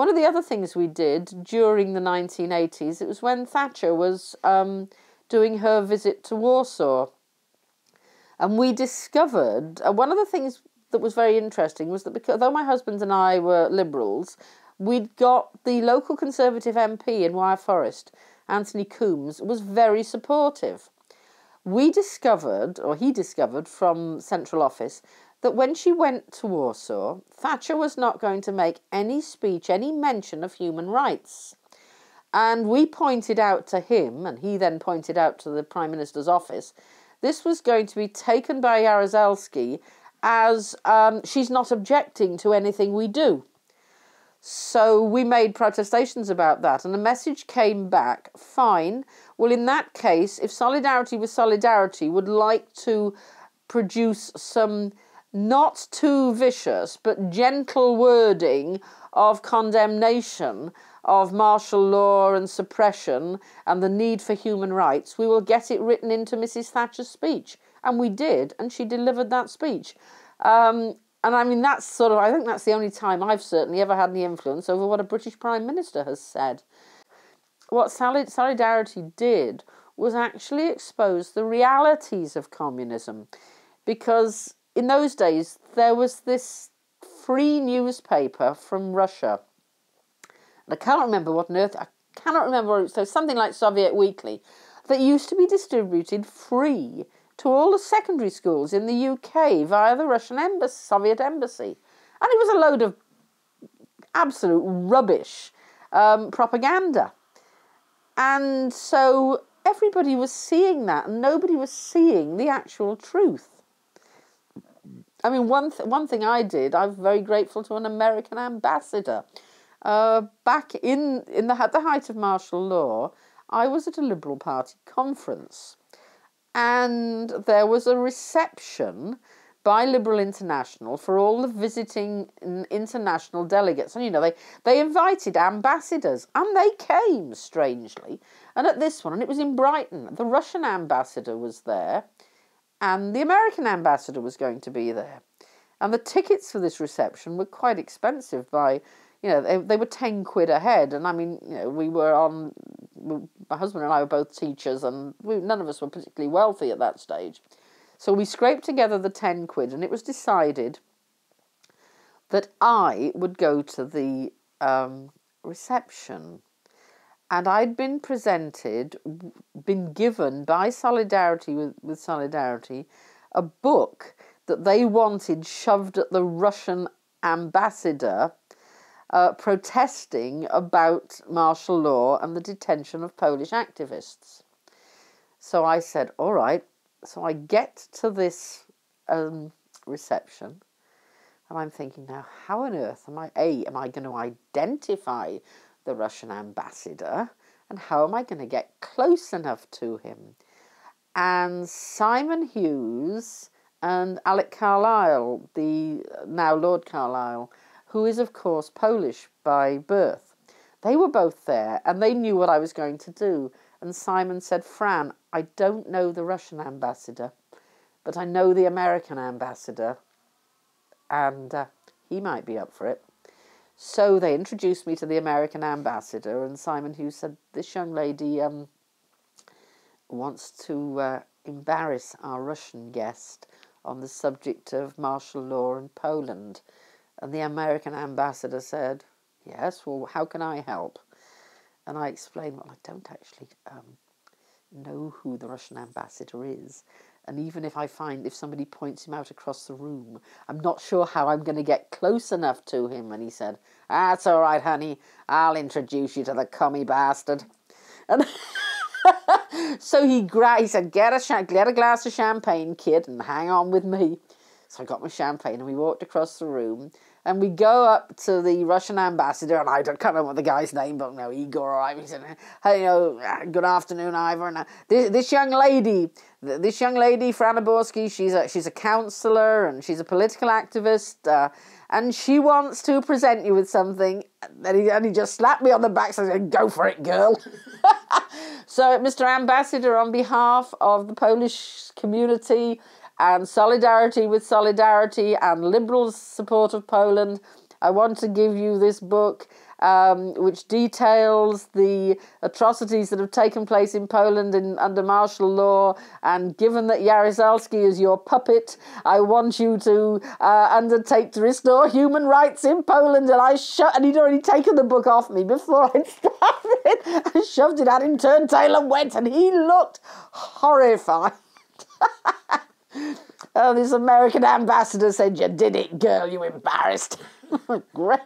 One of the other things we did during the 1980s, it was when Thatcher was doing her visit to Warsaw. And we discovered, one of the things that was very interesting was that because, though my husband and I were Liberals, we'd got the local Conservative MP in Wyre Forest, Anthony Coombs, was very supportive. We discovered, or he discovered from Central Office, that when she went to Warsaw, Thatcher was not going to make any speech, any mention of human rights. And we pointed out to him, and he then pointed out to the Prime Minister's office, this was going to be taken by Jaruzelski as she's not objecting to anything we do. So we made protestations about that, and the message came back, fine, well, in that case, if Solidarity with Solidarity would like to produce some not too vicious but gentle wording of condemnation of martial law and suppression and the need for human rights, we will get it written into Mrs. Thatcher's speech. And we did, and she delivered that speech. And I mean, that's sort of, I think that's the only time I've certainly ever had any influence over what a British Prime Minister has said. What Solidarity did was actually expose the realities of communism, because in those days there was this free newspaper from Russia. And I cannot remember what on earth, I cannot remember what it was, so something like Soviet Weekly, that used to be distributed free to all the secondary schools in the UK via the Russian embassy, Soviet embassy. And it was a load of absolute rubbish propaganda. And so everybody was seeing that, and nobody was seeing the actual truth. I mean, one thing I did, I'm very grateful to an American ambassador. Back at the height of martial law, I was at a Liberal Party conference, and there was a reception by Liberal International for all the visiting international delegates. And, you know, they invited ambassadors, and they came, strangely. And at this one, and it was in Brighton, the Russian ambassador was there, and the American ambassador was going to be there. And the tickets for this reception were quite expensive by, you know, they were 10 quid a head. And I mean, you know, my husband and I were both teachers, and none of us were particularly wealthy at that stage. So we scraped together the 10 quid, and it was decided that I would go to the reception. And I'd been given by Solidarity with Solidarity, a book that they wanted shoved at the Russian ambassador, protesting about martial law and the detention of Polish activists. So I said, all right. So I get to this reception, and I'm thinking, now, how on earth am I going to identify the Russian ambassador, and how am I going to get close enough to him? And Simon Hughes and Alec Carlisle, the now Lord Carlisle, who is, of course, Polish by birth, they were both there, and they knew what I was going to do. And Simon said, Fran, I don't know the Russian ambassador, but I know the American ambassador, and he might be up for it. So they introduced me to the American ambassador, and Simon Hughes said, this young lady wants to embarrass our Russian guest on the subject of martial law in Poland. And the American ambassador said, yes, well, how can I help? And I explained, well, I don't actually know who the Russian ambassador is. And even if somebody points him out across the room, I'm not sure how I'm going to get close enough to him. And he said, that's all right, honey. I'll introduce you to the commie bastard. And so he said, get a glass of champagne, kid, and hang on with me. So I got my champagne, and we walked across the room. And we go up to the Russian ambassador, and I can't remember the guy's name, but no, Igor or Ivor. He said, hey, good afternoon, Ivor. And this young lady, Fran Oborski, she's a counsellor, and she's a political activist, and she wants to present you with something. And he just slapped me on the back and said, go for it, girl. So, Mr. Ambassador, on behalf of the Polish community, and Solidarity with Solidarity and Liberals' support of Poland, I want to give you this book, which details the atrocities that have taken place in Poland under martial law. And given that Jaruzelski is your puppet, I want you to undertake to restore human rights in Poland. And he'd already taken the book off me before I'd started. I shoved it at him, turned tail and went, and he looked horrified. Oh, this American ambassador said, "You did it, girl, you embarrassed." Great.